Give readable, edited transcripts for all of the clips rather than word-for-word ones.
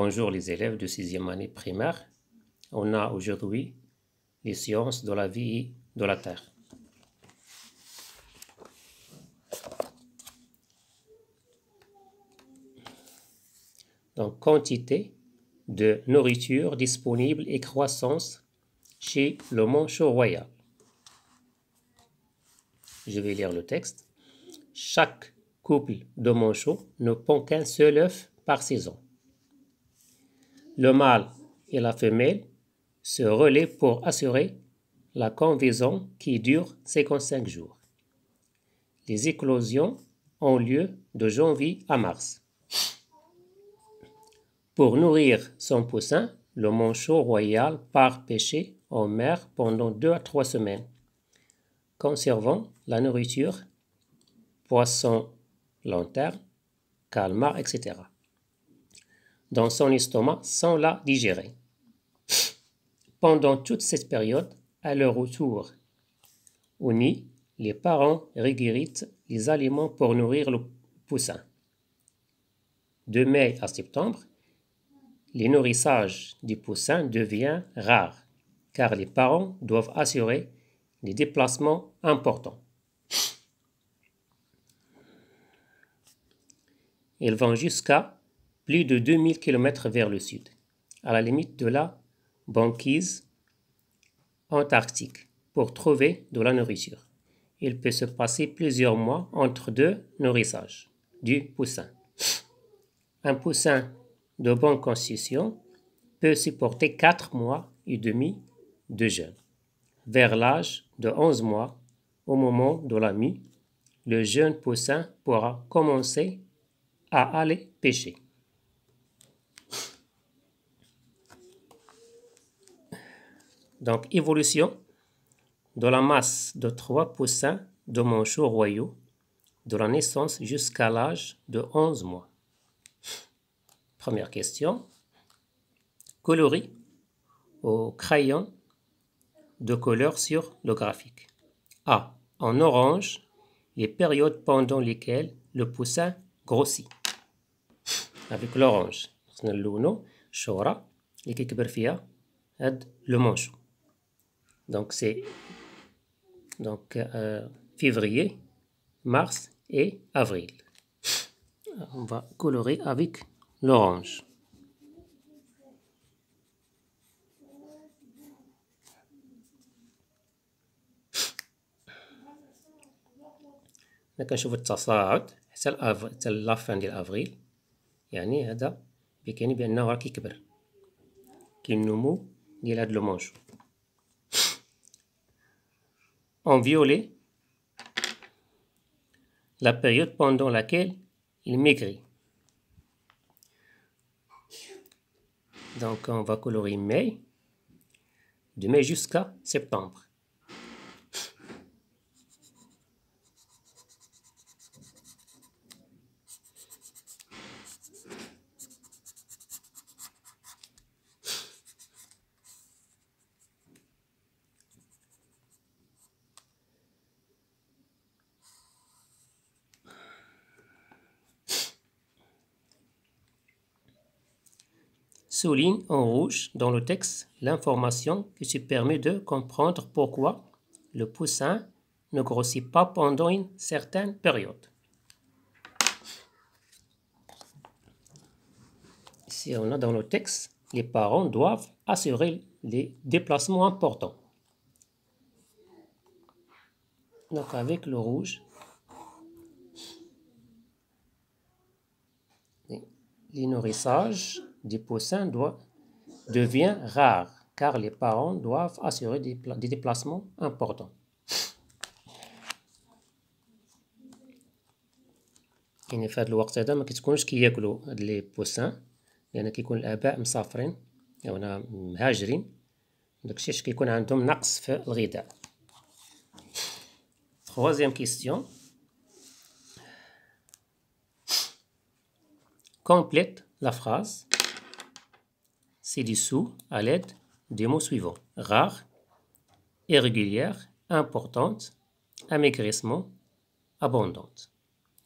Bonjour les élèves de 6e année primaire. On a aujourd'hui les sciences de la vie et de la terre. Donc, quantité de nourriture disponible et croissance chez le manchot royal. Je vais lire le texte. Chaque couple de manchots ne pond qu'un seul œuf par saison. Le mâle et la femelle se relaient pour assurer la convaison qui dure 55 jours. Les éclosions ont lieu de janvier à mars. Pour nourrir son poussin, le manchot royal part pêcher en mer pendant 2 à 3 semaines, conservant la nourriture, poissons, lanternes, calmars, etc. dans son estomac sans la digérer. Pendant toute cette période, à leur retour au nid, les parents régurgitent les aliments pour nourrir le poussin. De mai à septembre, les nourrissages du poussin devient rare car les parents doivent assurer des déplacements importants. Ils vont jusqu'à plus de 2000 km vers le sud, à la limite de la banquise antarctique, pour trouver de la nourriture. Il peut se passer plusieurs mois entre deux nourrissages du poussin. Un poussin de bonne constitution peut supporter 4 mois et demi de jeûne. Vers l'âge de 11 mois, au moment de la mue, le jeune poussin pourra commencer à aller pêcher. Donc, évolution de la masse de 3 poussins de manchots royaux de la naissance jusqu'à l'âge de 11 mois. Première question. Coloris au crayon de couleur sur le graphique. A. En orange, les périodes pendant lesquelles le poussin grossit. Avec l'orange. الشورى اللي كيكبر فيها هاد le manchot. Donc c'est février, mars et avril. On va colorer avec l'orange. كنشوف التصاعد حتى لافان ديال افريل، يعني هذا بيكين بانه راه كيكبر، كاين النمو ديال هاد لو مونشو. En violet, la période pendant laquelle il maigrit. Donc on va colorer mai, de mai jusqu'à septembre. Souligne en rouge dans le texte l'information qui se permet de comprendre pourquoi le poussin ne grossit pas pendant une certaine période. Ici, on a dans le texte, les parents doivent assurer les déplacements importants. Donc avec le rouge, les nourrissages des poussins devient rare car les parents doivent assurer des déplacements importants. يعني في هذا الوقت هذا ما كتكونش كياكلوا هاد لي بوسان لان كيكون الاباء مسافرين او مهاجرين، داكشي علاش كيكون عندهم نقص في الغذاء. Troisième question. Complète la phrase ci-dessous à l'aide des mots suivants. Rare, irrégulière, importante, amaigrissement, abondante.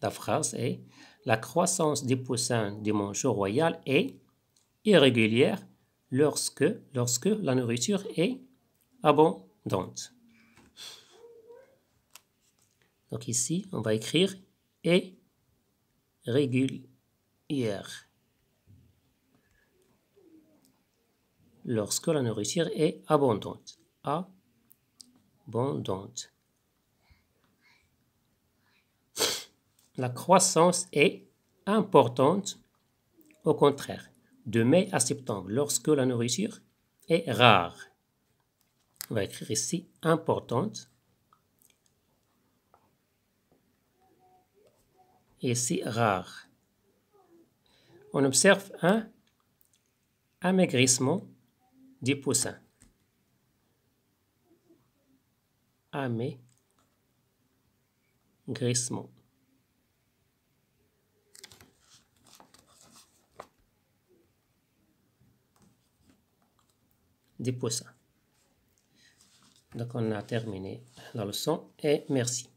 La phrase est: la croissance des poussins du manchot royal est irrégulière lorsque la nourriture est abondante. Donc ici, on va écrire est régulière lorsque la nourriture est abondante. Abondante. La croissance est importante, au contraire, de mai à septembre, lorsque la nourriture est rare. On va écrire ici importante. Et ici rare. On observe un amaigrissement du poussin. Amaigrissement. Du poussin. Donc on a terminé la leçon et merci.